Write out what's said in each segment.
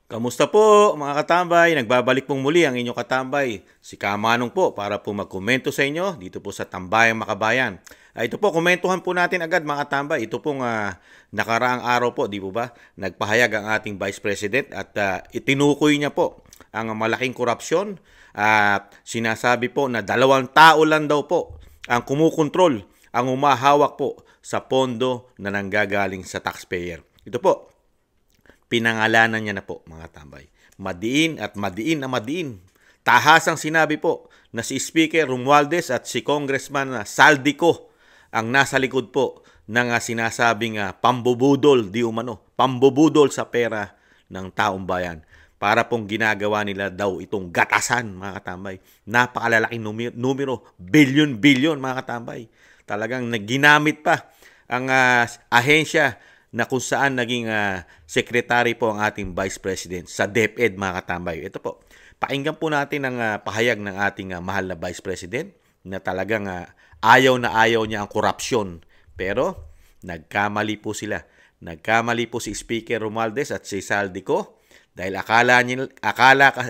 Kamusta po mga katambay? Nagbabalik pong muli ang inyong katambay, si Kamanong po para po magkomento sa inyo dito po sa Tambayang Makabayan. Ito po, komentuhan po natin agad mga katambay. Ito pong nakaraang araw po, di po ba? Nagpahayag ang ating Vice President at itinukoy niya po ang malaking korupsyon. Sinasabi po na 2 tao lang daw po ang kumukontrol, ang umahawak po sa pondo na nanggagaling sa taxpayer. Ito po, pinangalanan niya na po mga tambay. Madiin at madiin na madiin. Tahasang sinabi po na si Speaker Romualdez at si Congressman Saldico ang nasa likod po ng sinasabing pambubudol di umano. Pambubudol sa pera ng taong bayan. Para pong ginagawa nila daw itong gatasan mga katambay. Napakalalaking numero. Billion mga katambay. Talagang ginamit pa ang ahensya na kung saan naging secretary po ang ating Vice President sa DepEd mga katambay. Ito po, pakinggan po natin ang pahayag ng ating mahal na Vice President na talagang ayaw na ayaw niya ang korupsyon. Pero nagkamali po sila. Nagkamali po si Speaker Romualdez at si Saldico dahil akala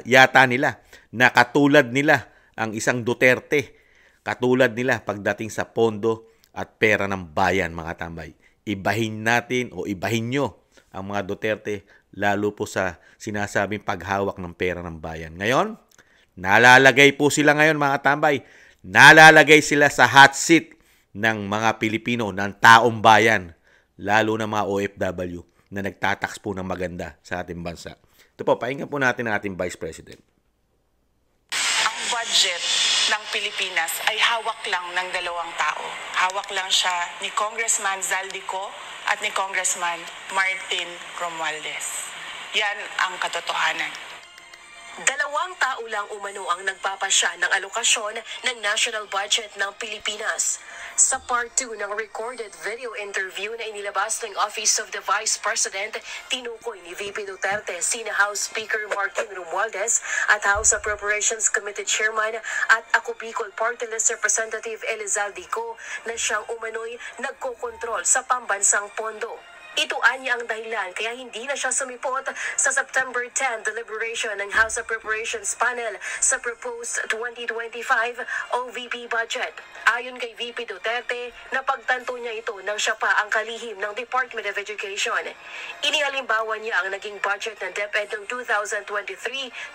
yata nila na katulad nila ang isang Duterte. Katulad nila pagdating sa pondo at pera ng bayan mga katambay. Ibahin natin o ibahin nyo ang mga Duterte lalo po sa sinasabing paghawak ng pera ng bayan. Ngayon, nalalagay po sila ngayon mga tambay. Nalalagay sila sa hot seat ng mga Pilipino, ng taong bayan, lalo na mga OFW na nagtatax po ng maganda sa ating bansa. Ito po, pakinggan po natin ang ating Vice President. Ang budget ng Pilipinas ay hawak lang ng 2 tao. Hawak lang siya ni Congressman Zaldico at ni Congressman Martin Romualdez. Yan ang katotohanan. 2 tao lang umano ang nagpapasya ng alokasyon ng national budget ng Pilipinas. Sa part 2 ng recorded video interview na inilabas ng Office of the Vice President, tinukoy ni VP Duterte sina House Speaker Martin Romualdez at House Appropriations Committee Chairman at Ako Bicol Party List Representative Elizaldico na siyang umano'y nagkokontrol sa pambansang pondo. Ito anya ang dahilan kaya hindi na siya sumipot sa September 10 deliberation ng House Appropriations Panel sa proposed 2025 OVP budget. Ayon kay VP Duterte, napagtanto niya ito nang siya pa ang kalihim ng Department of Education. Inihalimbawa niya ang naging budget ng DepEd noong 2023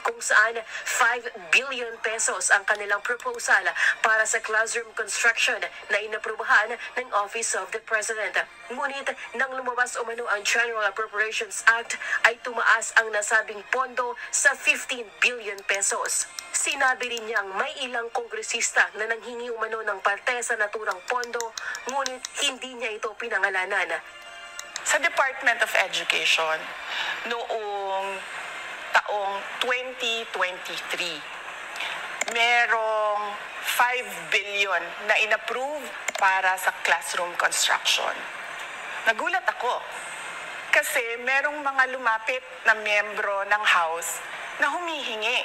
kung saan 5 billion pesos ang kanilang proposal para sa classroom construction na inaprubahan ng Office of the President. Ngunit nang lumabas umano ang General Appropriations Act ay tumaas ang nasabing pondo sa 15 billion pesos. Sinabi rin niyang may ilang kongresista na nanghingi umano ng parte sa naturang pondo, ngunit hindi niya ito pinangalanan. Sa Department of Education, noong taong 2023, merong 5 billion na inapprove para sa classroom construction. Nagulat ako kasi merong mga lumapit na miyembro ng House na humihingi.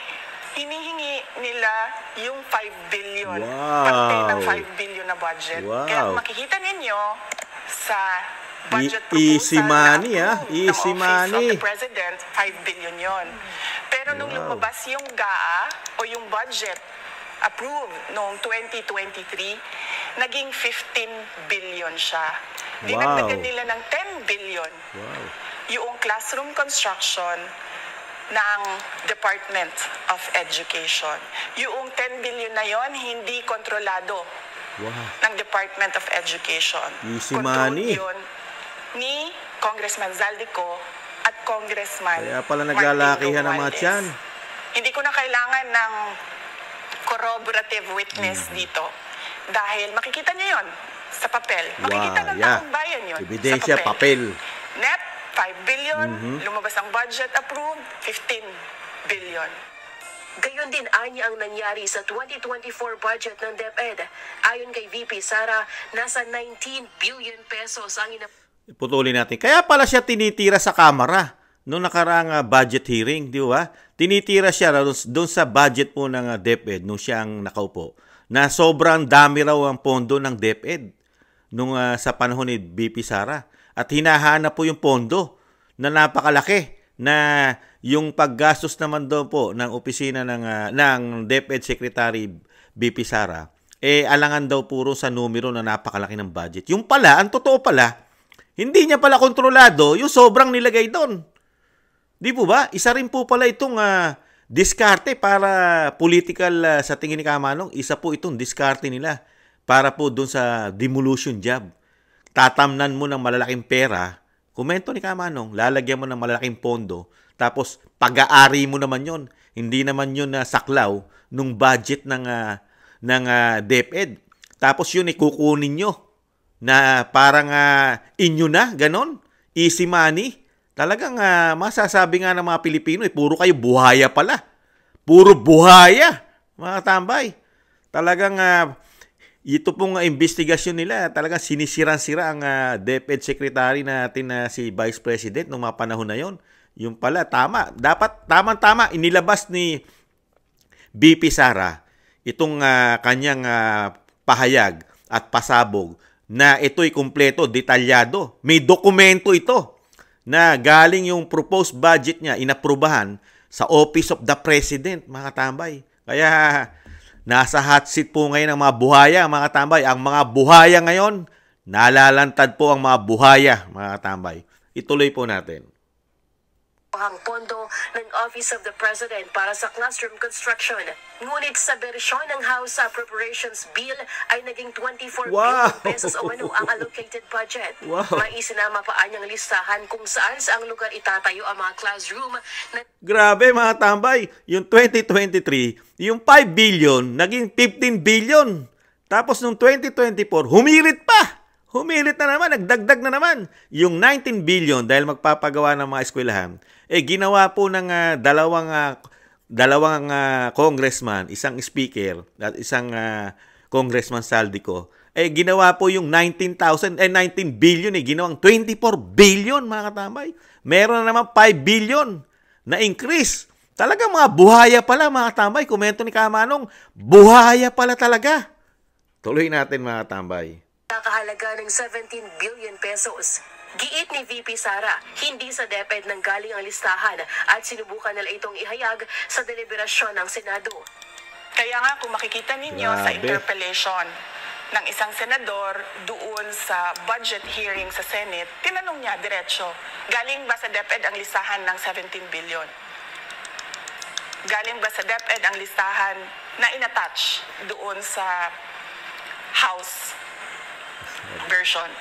Hinihingi nila yung 5 billion. Wow. Parte ng 5 billion na budget. Wow. Kaya makikita ninyo sa budget Easy proposal money, na Easy ng Office money. of the President, 5 billion yon. Pero nung lumabas yung GAA o yung budget approved noong 2023, naging 15 billion siya. Dinagdagan nila ng 10 billion yung classroom construction ng Department of Education. Yung 10 billion na yon hindi kontrolado ng Department of Education. Easy Control money. yun ni Congressman Zaldico at Congressman Kaya pala naglalakihan ng mga tiyan. Hindi ko na kailangan ng corroborative witness dito. Dahil makikita niyo yon sa papel. Makikita ng taong bayan yun Ebidensya, sa papel. papel. Net, 5 billion. Lumabas ang budget approved, 15 billion. Gayon din anya ang nangyari sa 2024 budget ng DepEd. Ayon kay VP Sara, nasa 19 billion pesos ang Putulin natin. Kaya pala siya tinitira sa kamera noong nakaraang budget hearing, di ba? Tinitira siya doon sa budget po ng DepEd nung siya ang nakaupo na sobrang dami raw ang pondo ng DepEd sa panahon ni VP Sara. At hinahanap po yung pondo na napakalaki na yung paggastos naman doon po ng opisina ng DepEd Secretary BP Sara, alangan daw puro sa numero na napakalaki ng budget. Yung pala, ang totoo pala, hindi niya pala kontrolado yung sobrang nilagay doon. Di po ba? Isa rin po pala itong diskarte para political sa tingin ni Kamanong. Isa po itong diskarte nila para po doon sa demolition job. Tatamnan mo ng malalaking pera, komento ni Kamanong, lalagyan mo ng malalaking pondo, tapos pag-aari mo naman yon. Hindi naman yun saklaw nung budget ng DepEd. Tapos yun kukunin nyo na parang inyo na, ganon. Easy money. Talagang masasabi nga ng mga Pilipino, puro kayo buhaya pala. Puro buhaya, mga tambay. Talagang ito pong investigasyon nila, talagang sinisirang-sira ang DepEd Secretary natin na si Vice President noong mga panahon na yon. Yung pala, tama. Dapat, tama-tama, inilabas ni BP Sara itong kanyang pahayag at pasabog na ito'y kumpleto, detalyado. May dokumento ito na galing yung proposed budget niya, inaprubahan sa Office of the President, mga tambay. Kaya nasa hot seat po ngayon ang mga buhaya, mga tambay. Ang mga buhaya ngayon, nalalantad po ang mga buhaya, mga tambay. Ituloy po natin. Ang pondo ng Office of the President para sa classroom construction. Ngunit sa bersyon ng House Appropriations Bill ay naging 24 billion pesos o ano ang allocated budget. May isinama pa anyang listahan kung saan sa ang lugar itatayo ang mga classroom. Grabe mga tambay, yung 2023, yung 5 billion naging 15 billion. Tapos nung 2024, humirit pa. Humirit na naman, nagdagdag na naman. Yung 19 billion dahil magpapagawa ng mga eskwelahan, ginawa po ng dalawang congressman, isang speaker at isang congressman Saldico. Ginawa po yung 19 billion, ginawang 24 billion, mga katambay. Meron na naman 5 billion na increase. Talaga mga buhaya pala, mga katambay. Komento ni Kamanong, buhaya pala talaga. Tuloy natin, mga katambay. Nakahalaga ng 17 billion pesos. Giit ni VP Sara, hindi sa DepEd nang galing ang listahan at sinubukan nila itong ihayag sa deliberasyon ng Senado. Kaya nga kung makikita ninyo sa interpellation ng isang senador doon sa budget hearing sa Senate, tinanong niya diretso, galing ba sa DepEd ang listahan ng 17 billion? Galing ba sa DepEd ang listahan na inattach doon sa House version?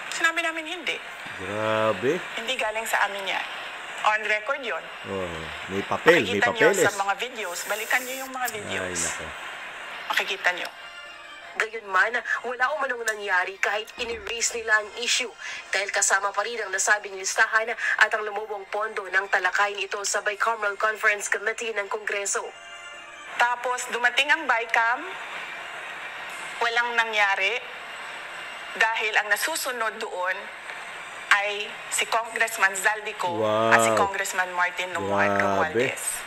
Sinabi namin hindi. Grabe. Hindi galing sa amin yan. On record yun. May papel, may Makikita papeles. nyo sa mga videos. Balikan nyo yung mga videos. Makikita nyo. Gayunman, wala umanong nangyari kahit in-erase nila ang issue dahil kasama pa rin ang nasabing listahan at ang lumubong pondo ng talakayin ito sa Bicameral Conference Committee ng Kongreso. Tapos dumating ang BICAM, walang nangyari dahil ang nasusunod doon ay si Congressman Zaldico at si Congressman Martin Romualdez.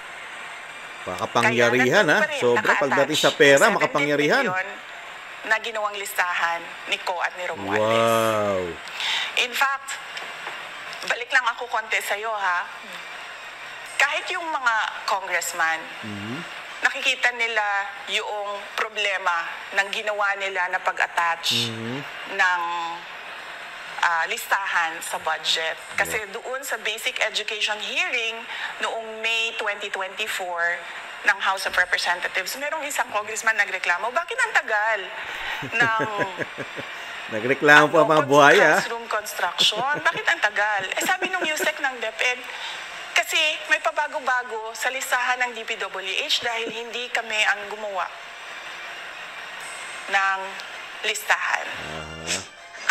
Makapangyarihan ha. Sobra pagdating sa pera, makapangyarihan. Na ginawang listahan ni Co at ni Romualdez. Wow. In fact, balik lang ako konti sa'yo ha. Kahit yung mga congressman, nakikita nila yung problema ng ginawa nila na pag-attach ng listahan sa budget. Kasi doon sa basic education hearing noong May 2024 ng House of Representatives, merong isang congressman nagreklamo, bakit ang tagal ng nagreklamo pa mga buhaya. Classroom construction, bakit ang tagal? Sabi nung USEC ng DepEd, kasi may pabago-bago sa listahan ng DPWH dahil hindi kami ang gumawa ng listahan.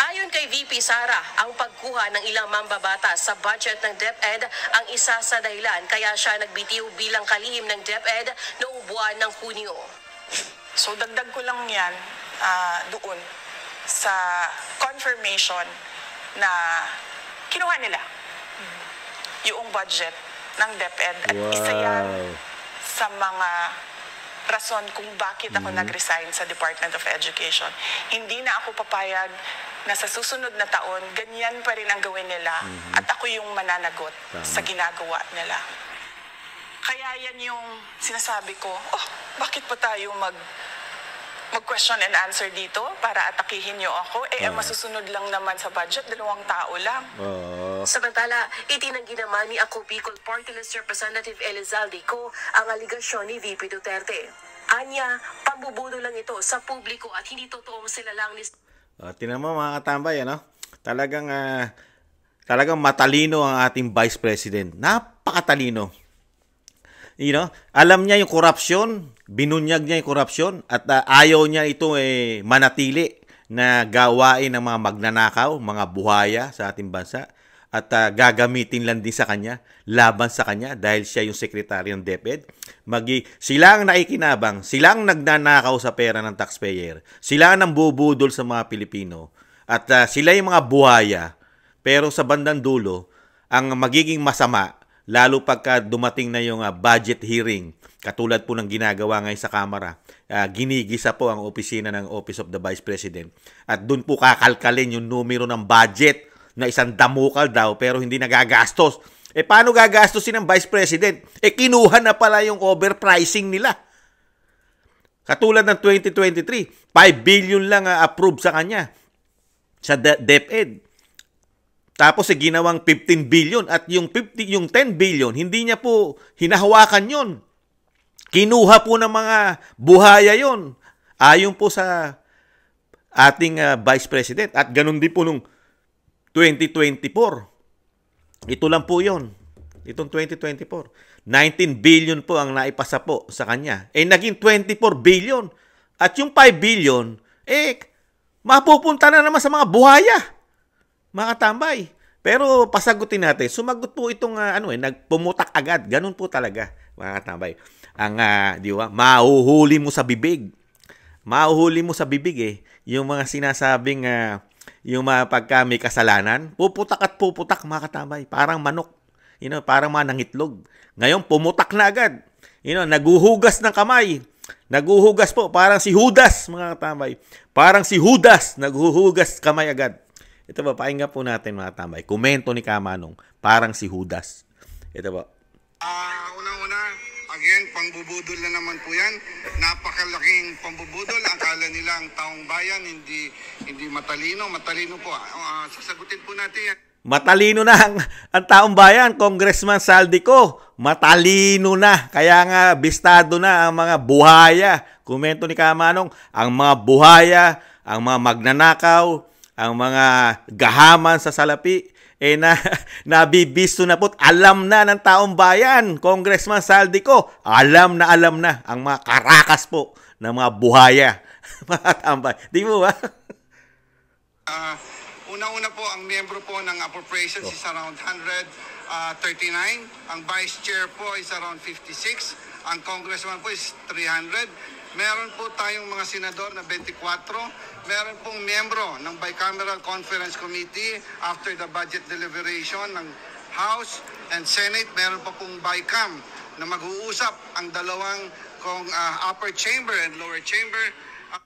Ayon kay VP Sara, ang pagkuha ng ilang mambabatas sa budget ng DepEd ang isa sa dahilan kaya siya nagbitiw bilang kalihim ng DepEd noong buwan ng Hunyo. So dagdag ko lang yan doon sa confirmation na kinuha nila yung budget ng DepEd at isa yan sa mga rason kung bakit ako nag-resign sa Department of Education. Hindi na ako papayag na sa susunod na taon, ganyan pa rin ang gawin nila at ako yung mananagot sa ginagawa nila. Kaya yan yung sinasabi ko, bakit pa tayo mag-question and answer dito para atakihin niyo ako? Ang masusunod lang naman sa budget, 2 tao lang. Samantala, itinanggi naman ni Ako Bicol Party List Representative Elizalde ang aligasyon ni VP Duterte. Anya, pambubuno lang ito sa publiko at hindi totoong sila lang ni... Tinan mo mga katambay, ano? Talagang matalino ang ating Vice President. Napakatalino. Alam niya yung korupsyon, binunyag niya yung korupsyon at ayaw niya ito manatili na gawain ng mga magnanakaw, mga buhaya sa ating bansa at gagamitin lang din sa kanya, laban sa kanya dahil siya yung sekretary ng DepEd. Sila ang naikinabang, sila ang nagnanakaw sa pera ng taxpayer, sila ang nambubudol sa mga Pilipino at sila yung mga buhaya. Pero sa bandang dulo, ang magiging masama, lalo pagka dumating na yung budget hearing, katulad po ng ginagawa ngayon sa Kamara, ginigisa po ang opisina ng Office of the Vice President. At doon po kakalkalin yung numero ng budget na isang damukal daw pero hindi nagagastos. Paano gagastosin ng Vice President? Kinuha na pala yung overpricing nila. Katulad ng 2023, 5 billion lang approved sa kanya sa DepEd. Tapos ginawang 15 billion at yung 10 billion, hindi niya po hinahawakan yon. Kinuha po ng mga buhaya yon. Ayon po sa ating Vice President. At ganun din po nung 2024. Ito lang po yon. Itong 2024. 19 billion po ang naipasa po sa kanya. Naging 24 billion. At yung 5 billion, mapupunta na naman sa mga buhaya. Mga katambay. Pero pasagutin natin, sumagot po itong nagpumutak agad. Ganun po talaga, mga katambay. Di ba? Mahuhuli mo sa bibig. Mahuhuli mo sa bibig yung mga sinasabing yung mga pagka may kasalanan, puputak at puputak, mga katambay. Parang manok. Parang mga nangitlog. Ngayon, pumutak na agad. Naguhugas ng kamay. Naguhugas po. Parang si Judas, mga katambay. Parang si Judas, naguhugas kamay agad. Ito ba, pakinggan po natin, mga katambay. Komento ni Kamanong, parang si Judas. Ito ba. Unang-una, again, pangbubudol na naman po yan. Napakalaking pangbubudol. Akala nila ang taong bayan hindi matalino. Matalino po. Sasagutin po natin yan. Matalino na ang taong bayan, Congressman Saldico. Matalino na. Kaya nga, bistado na ang mga buhaya. Komento ni Kamanong, ang mga buhaya, ang mga magnanakaw, ang mga gahaman sa salapi, nabibisto na po. Alam na ng taong bayan, Congressman Saldico. Alam na ang mga karakas po ng mga buhaya. Mga tambay. Di mo ba? Una-una po, ang miyembro po ng appropriations is around 139. Ang vice chair po is around 56. Ang congressman po is 300. Meron po tayong mga senador na 24. Meron pong miyembro ng Bicameral Conference Committee after the budget deliberation ng House and Senate. Meron pa pong BICAM na mag-uusap ang dalawang upper chamber and lower chamber.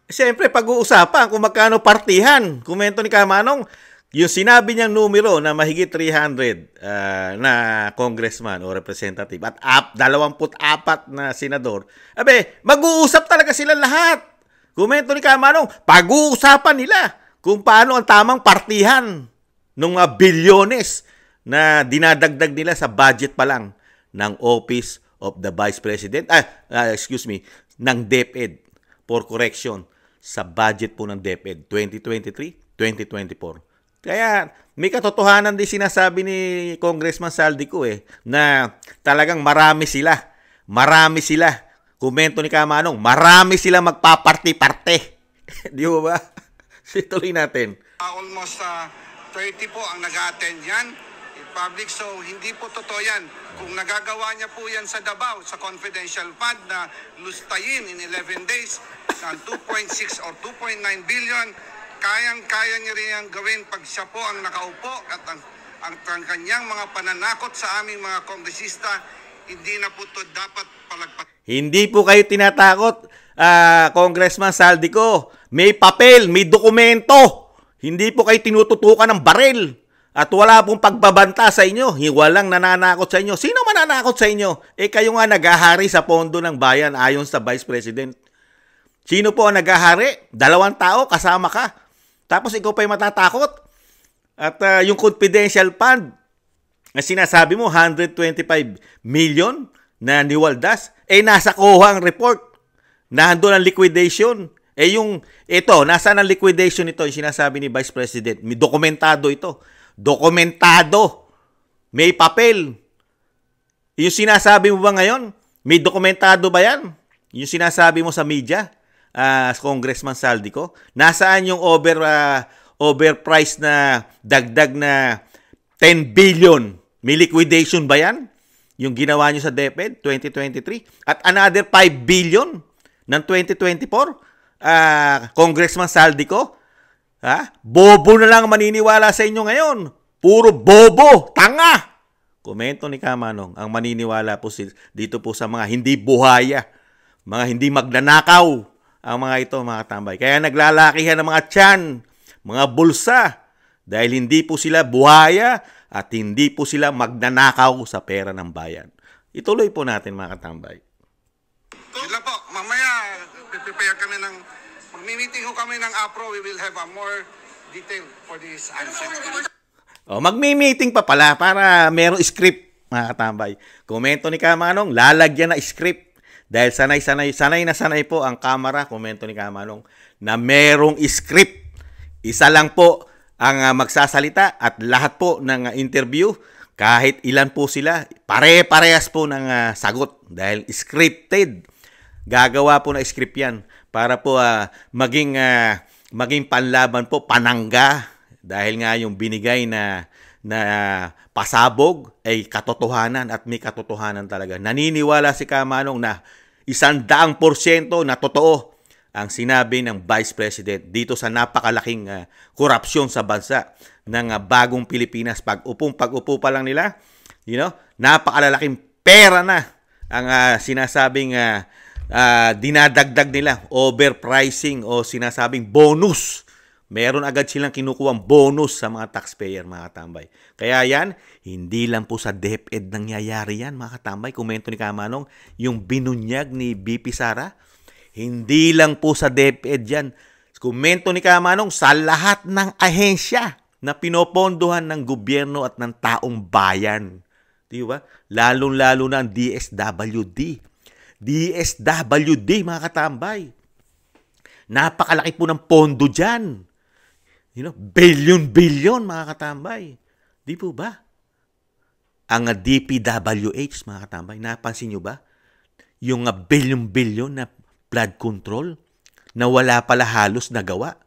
Siyempre, pag-uusapan kung magkano partihan. Komento ni Kamanong, yung sinabi niyang numero na mahigit 300 na congressman o representative at 24 na senador, mag-uusap talaga sila lahat. Komento ni Kamanong, pag-uusapan nila kung paano ang tamang partihan ng mga bilyones na dinadagdag nila sa budget pa lang ng Office of the Vice President, ng DepEd. For correction, sa budget po ng DepEd 2023-2024. Kaya may katotohanan din sinasabi ni Congressman Saldico na talagang marami sila. Marami sila. Komento ni Kamanong, marami sila magpaparti-parte. Di ba? Tuloy natin. Almost 30 po ang nag-attend yan. Public, so hindi po totoo yan. Kung nagagawa niya po yan sa Davao, sa confidential fund na lustayin in 11 days, ng 2.6 or 2.9 billion, kayang-kaya niya rin yan gawin pag siya po ang nakaupo at ang kanyang mga pananakot sa aming mga kongresista, hindi na po ito dapat palagpas. Hindi po kayo tinatakot, Congressman Saldico. May papel, may dokumento. Hindi po kayo tinututukan ng baril. At wala pong pagbabanta sa inyo. Walang nananakot sa inyo. Sino mananakot sa inyo? Kayo nga naghahari sa pondo ng bayan ayon sa Vice President. Sino po ang naghahari? 2 tao, kasama ka. Tapos ikaw pa yung matatakot. At yung confidential fund, na sinasabi mo, 125 million na niwaldas, nasa COA ang report. Nandun ang liquidation. Nasaan ang liquidation ito? Yung sinasabi ni Vice President. May dokumentado ito. Dokumentado. May papel. Yung sinasabi mo ba ngayon? May dokumentado ba yan? Yung sinasabi mo sa media, Congressman Saldico? Nasaan yung overpriced na dagdag na 10 billion? May liquidation ba yan? Yung ginawa nyo sa DepEd 2023? At another 5 billion ng 2024? Congressman Saldico? Bobo na lang maniniwala sa inyo ngayon. Puro bobo, tanga. Komento ni Kamanong, ang maniniwala po dito po sa mga hindi buhaya, mga hindi magnanakaw, ang mga ito, mga tambay. Kaya naglalakihan ng mga tiyan, mga bulsa, dahil hindi po sila buhaya at hindi po sila magnanakaw sa pera ng bayan. Ituloy po natin, mga katambay. Yun lang po, mamaya prepare kami ng mag-meeting ho kami ng APRO, we will have a more detail for this answer. Magmi-meeting pa pala para merong script, mga katambay. Komento ni Kamanong, lalagyan na script. Dahil sanay po ang kamera, komento ni Kamanong, na merong script. Isa lang po ang magsasalita at lahat po ng interview, kahit ilan po sila, pare-parehas po ng sagot. Dahil scripted. Gagawa po na script yan para po maging panlaban po, panangga. Dahil nga yung binigay na pasabog ay katotohanan at may katotohanan talaga. Naniniwala si Kamanong na 100% na totoo ang sinabi ng Vice President dito sa napakalaking korupsyon sa bansa ng bagong Pilipinas. Pag-upo pa lang nila, napakalalaking pera na ang sinasabing dinadagdag nila, overpricing o sinasabing bonus. Meron agad silang kinukuhang bonus sa mga taxpayer, mga katambay. Kaya yan, hindi lang po sa DepEd nangyayari yan, mga katambay. Komento ni Kamanong, yung binunyag ni BP Sara, hindi lang po sa DepEd yan. Komento ni Kamanong, sa lahat ng ahensya na pinopondohan ng gobyerno at ng taong bayan. Di ba? Lalong-lalo na ang DSWD. DSWD, mga katambay. Napakalaki po ng pondo dyan. Billion, mga katambay. Di po ba? Ang DPWH, mga katambay, napansin nyo ba? Yung billion na flood control na wala pala halos nagawa.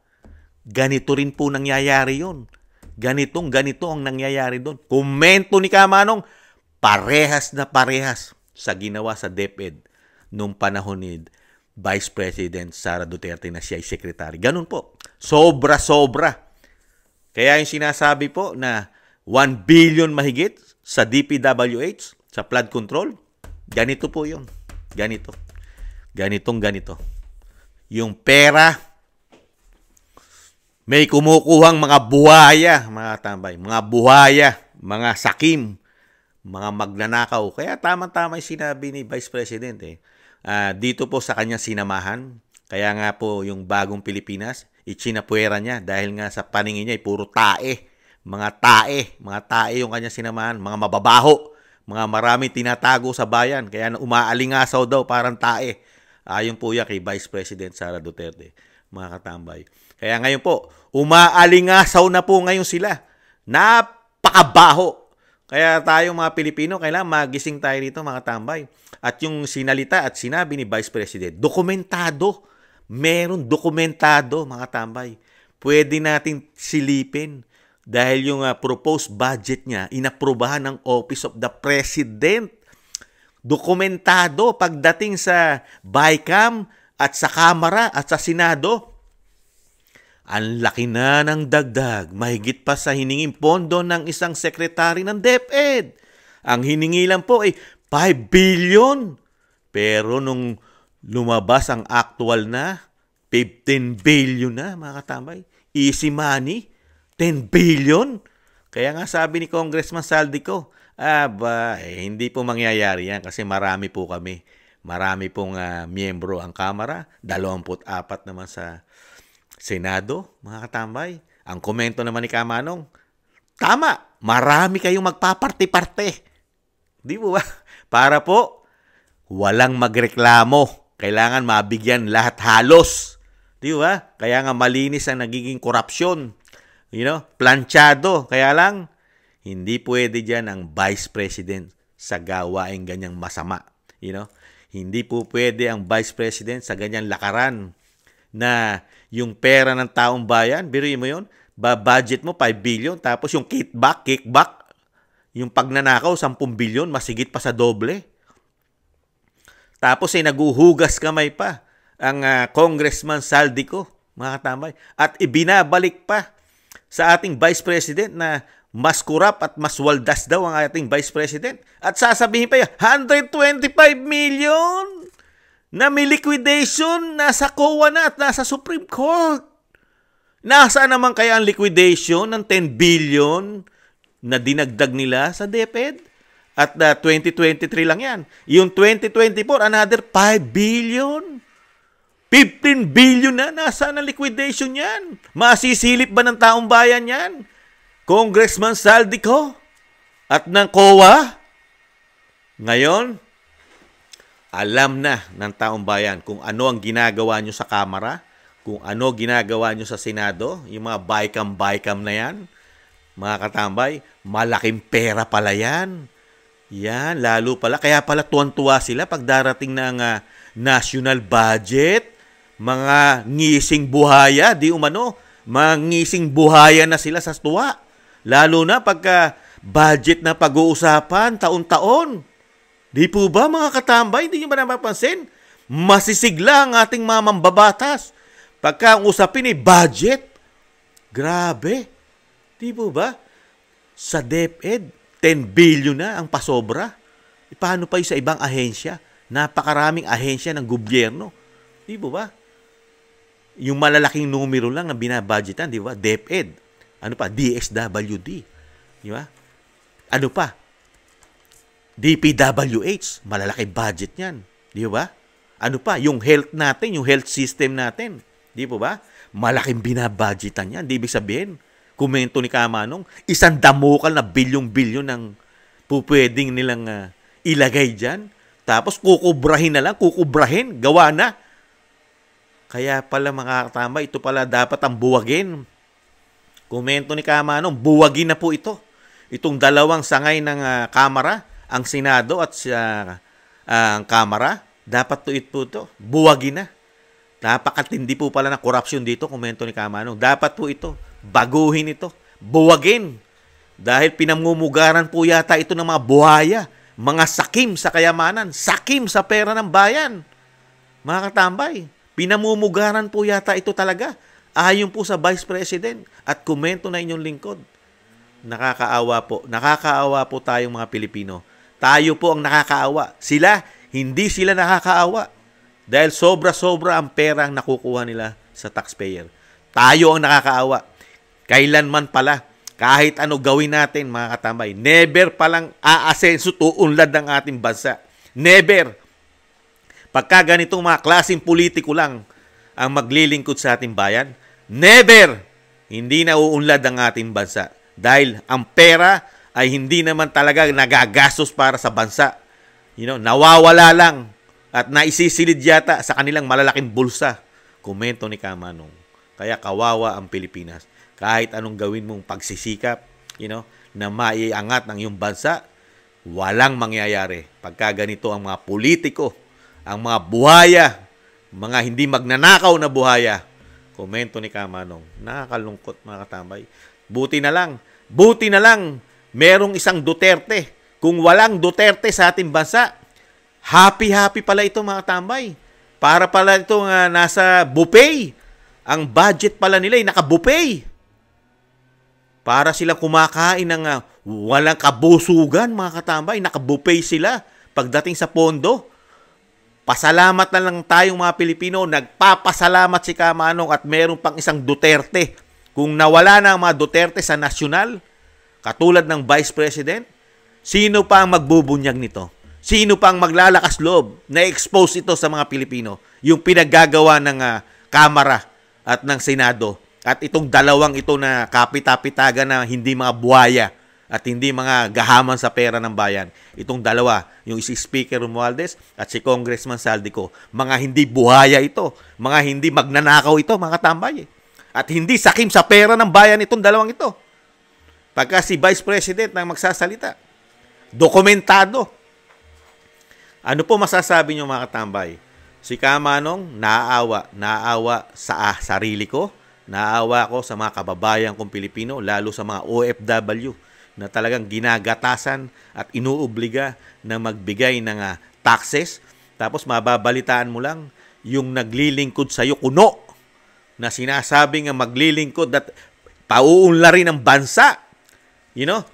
Ganito rin po nangyayari yon. Ganito ang nangyayari doon. Komento ni Kamanong, parehas na parehas sa ginawa sa DepEd nung panahon ni Vice President Sara Duterte na siya ay sekretary. Ganun po. Sobra-sobra. Kaya yung sinasabi po na 1 billion mahigit sa DPWH, sa flood control, ganito po yun. Ganito. Ganito. Yung pera, may kumukuhang mga buhaya, mga tambay, mga buhaya, mga sakim, mga magnanakaw. Kaya tama-tama yung sinabi ni Vice President dito po sa kanyang sinamahan. Kaya nga po yung bagong Pilipinas, ichinapuera niya dahil nga sa paningin niya ay puro tae. Mga tae yung kanyang sinamahan, mga mababaho, mga maraming tinatago sa bayan. Kaya umaalingasaw daw parang tae. Ayon po yan kay Vice President Sara Duterte, mga katambay. Kaya ngayon po, umaalingasaw na po ngayon sila. Napakabaho. Kaya tayong mga Pilipino, kailangan magising tayo dito, mga tambay. At yung sinalita at sinabi ni Vice President, dokumentado. Meron dokumentado, mga tambay. Pwede natin silipin dahil yung proposed budget niya, inaprubahan ng Office of the President. Dokumentado pagdating sa BICAM at sa Kamara at sa Senado. Ang laki na ng dagdag, mahigit pa sa hininging pondo ng isang sekretary ng DepEd. Ang hiningi lang po ay 5 billion. Pero nung lumabas ang actual na, 15 billion na, mga katambay. Easy money, 10 billion. Kaya nga sabi ni Congressman Saldico, hindi po mangyayari yan kasi marami po kami. Marami pong miyembro ang Kamara, 24 naman sa Senado, mga katambay. Ang komento naman ni Kamanong, tama, marami kayong magpaparte-parte. Di po ba? Para po, walang magreklamo. Kailangan mabigyan lahat halos. Di ba? Kaya nga malinis ang nagiging korupsyon. Planchado. Kaya lang, hindi pwede dyan ang Vice President sa gawaing ganyang masama. Hindi po pwede ang Vice President sa ganyang lakaran na yung pera ng taong bayan, biruin mo yun, budget mo 5 billion, tapos yung kickback, yung pagnanakaw, 10 billion, masigit pa sa doble. Tapos naguhugas kamay pa ang Congressman Saldico, mga katambay, at ibinabalik pa sa ating Vice President na mas kurap at mas waldas daw ang ating Vice President. At sasabihin pa yan, 125 million na may liquidation, nasa COA na at nasa Supreme Court. Nasaan naman kaya ang liquidation ng 10 billion na dinagdag nila sa DepEd? At 2023 lang yan. Yung 2024, another 5 billion. 15 billion na. Nasaan ang liquidation yan? Masisilip ba ng taong bayan yan? Congressman Saldico at ng COA? Ngayon, alam na ng taong bayan kung ano ang ginagawa nyo sa Kamara, kung ano ginagawa nyo sa Senado, yung mga baykam-baykam na yan, mga katambay, malaking pera pala yan. Yan, lalo pala. Kaya pala tuwan-tuwa sila pag darating ng national budget. Mga ngising buhaya, di umano, mga ngising buhaya na sila sa tuwa. Lalo na pagka budget na pag-uusapan, taon-taon. Di po ba mga katambay? Hindi nyo ba napapansin? Masisigla ang ating mga mambabatas. Pagka ang usapin budget. Grabe. Di po ba? Sa DepEd, 10 billion na ang pasobra. Paano pa yung sa ibang ahensya? Napakaraming ahensya ng gobyerno. Di ba? Yung malalaking numero lang na binabudgetan, di ba? DepEd. Ano pa? DSWD. Di ba? Ano pa? DPWH. Malalaki budget yan. Di ba? Ano pa? Yung health natin, yung health system natin. Di ba? Malaking binabudgetan yan. Di ibig sabihin, komento ni Kamanong, isang damukal na bilyong-bilyon ng pupwedeng nilang ilagay dyan. Tapos kukubrahin na lang, gawa na. Kaya pala mga katama, ito pala dapat ang buwagin. Komento ni Kamanong, buwagin na po ito. Itong dalawang sangay ng Kamara, ang Senado at ang Kamara, dapat po ito, buwagin na. Napakatindi po pala ng korupsyon dito, komento ni Kamanong. Dapat po ito, baguhin ito, buwagin. Dahil pinamumugaran po yata ito ng mga buhaya, mga sakim sa kayamanan, sakim sa pera ng bayan. Mga katambay, pinamumugaran po yata ito talaga. Ayon po sa Vice President at komento na inyong lingkod. Nakakaawa po tayong mga Pilipino. Tayo po ang nakakaawa. Hindi sila nakakaawa. Dahil sobra-sobra ang pera ang nakukuha nila sa taxpayer. Tayo ang nakakaawa. Kailanman pala, kahit ano gawin natin, mga katambay, never palang aasenso tuunlad ng ating bansa. Never. Pagka ganitong mga klaseng politiko lang ang maglilingkod sa ating bayan, never. Hindi na uunlad ang ating bansa. Dahil ang pera ay hindi naman talaga nagagastos para sa bansa. Nawawala lang at naisisilid yata sa kanilang malalaking bulsa. Komento ni Kamanong. Kaya kawawa ang Pilipinas. Kahit anong gawin mong pagsisikap, na maiangat ng iyong bansa, walang mangyayari. Pagka ganito ang mga politiko, ang mga buhaya, mga hindi magnanakaw na buhaya. Komento ni Kamanong. Nakakalungkot mga katambay. Buti na lang, merong isang Duterte. Kung walang Duterte sa ating bansa, happy-happy pala ito mga katambay. Para pala ito nasa buffet. Ang budget pala nila ay naka-buffet. Para sila kumakain ng walang kabusugan, mga katambay. Naka-buffet sila pagdating sa pondo, pasalamat na lang tayong mga Pilipino, nagpapasalamat si Kamanong at meron pang isang Duterte. Kung nawala na ang mga Duterte sa nasyonal, katulad ng Vice President, sino pa ang magbubunyag nito? Sino pa ang maglalakas loob na expose ito sa mga Pilipino? Yung pinaggagawa ng Kamara at ng Senado at itong dalawang ito na kapita-pitaga na hindi mga buhaya at hindi mga gahaman sa pera ng bayan. Itong dalawa, yung si Speaker Romualdez at si Congressman Saldico, mga hindi buhaya ito, mga hindi magnanakaw ito, mga tambay. At hindi sakim sa pera ng bayan itong dalawang ito. Pagka si Vice President na magsasalita, dokumentado. Ano po masasabi niyo mga katambay? Si Kamanong, naaawa sa sarili ko, naaawa ko sa mga kababayan kong Pilipino, lalo sa mga OFW na talagang ginagatasan at inuobliga na magbigay ng taxes. Tapos mababalitaan mo lang yung naglilingkod sa'yo kuno na sinasabing maglilingkod at pauunlarin ng bansa.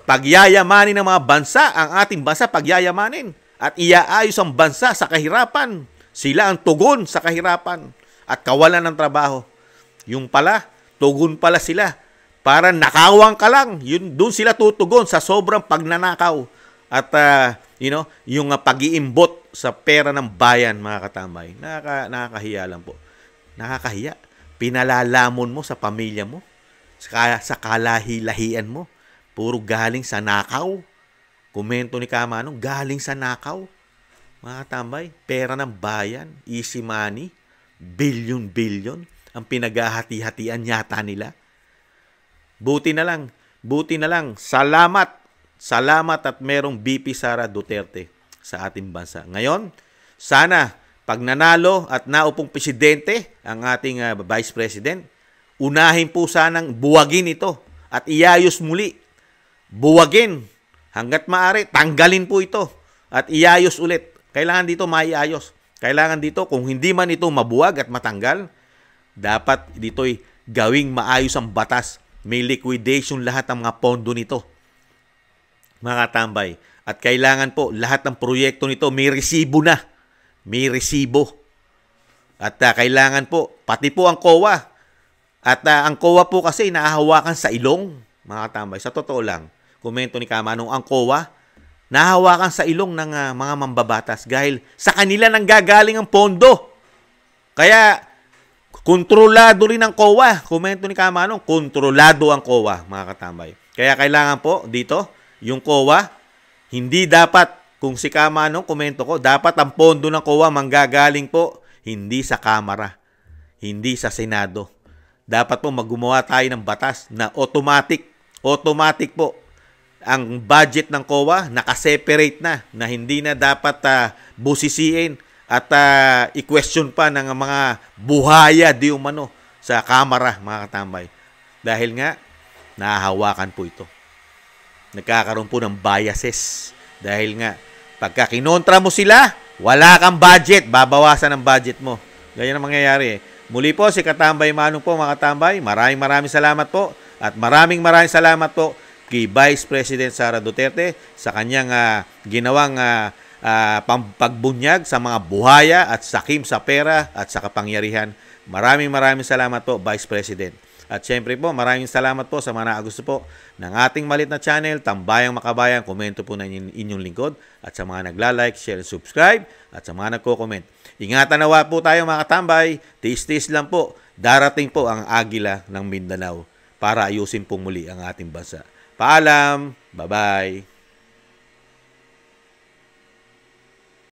Pagyayamanin ng mga bansa, ang ating bansa pagyayamanin at iaayos ang bansa sa kahirapan. Sila ang tugon sa kahirapan at kawalan ng trabaho. Yung pala, tugon pala sila. Para nakawang ka lang, doon sila tutugon sa sobrang pagnanakaw at yung pag-iimbot sa pera ng bayan, mga katambay. Nakakahiya lang po. Nakakahiya. Pinalalamon mo sa pamilya mo, sa kalahi-lahian mo. Puro galing sa nakaw. Komento ni Kamanong, galing sa nakaw. Mga katambay, pera ng bayan, easy money, billion-billion, ang pinaghahati-hatian yata nila. Buti na lang. Salamat at merong BP Sara Duterte sa ating bansa. Ngayon, sana pag nanalo at naupong presidente ang ating Vice President, unahin po sanang buwagin ito at iayos muli. Buwagin hanggat maaari, tanggalin po ito at iayos ulit. Kailangan dito maiayos. Kailangan dito, kung hindi man ito mabuwag at matanggal, dapat dito'y gawing maayos ang batas. May liquidation lahat ng mga pondo nito, mga katambay. At kailangan po, lahat ng proyekto nito may resibo na. May resibo. At kailangan po, pati po ang COA. At ang COA po kasi nahahawakan sa ilong, mga katambay. Sa totoo lang, komento ni Kamanong, ang COA, nahahawakan sa ilong ng mga mambabatas dahil sa kanila nang gagaling ang pondo. Kaya, kontrolado rin ang COA. Komento ni Kamanong, kontrolado ang COA, mga katambay. Kaya kailangan po dito, yung COA, hindi dapat, kung si Kamanong, komento ko, dapat ang pondo ng COA manggagaling po, hindi sa Kamara, hindi sa Senado. Dapat po maggumawa tayo ng batas na automatic po, ang budget ng COA nakaseparate na hindi na dapat busisiin at i-question pa ng mga buhaya di umano sa Kamara, mga katambay. Dahil nga, nahahawakan po ito. Nagkakaroon po ng biases. Dahil nga, pagka kinontra mo sila, wala kang budget, babawasan ang budget mo. Ganyan ang mangyayari. Muli po, si Katambay Manong po, mga katambay. Maraming salamat po. At maraming salamat po kay Vice President Sara Duterte sa kanyang ginawang pagbunyag sa mga buhaya at sakim sa pera at sa kapangyarihan. Maraming salamat po, Vice President. At syempre po, maraming salamat po sa mga gusto po ng ating malit na channel, Tambayang Makabayan. Komento po na inyong lingkod. At sa mga nagla-like, share, subscribe. At sa mga nagko-comment. Ingatan nawa po tayo, mga katambay. Tiis-tiis lang po. Darating po ang Agila ng Mindanao para ayusin po muli ang ating bansa. Paalam. Bye-bye.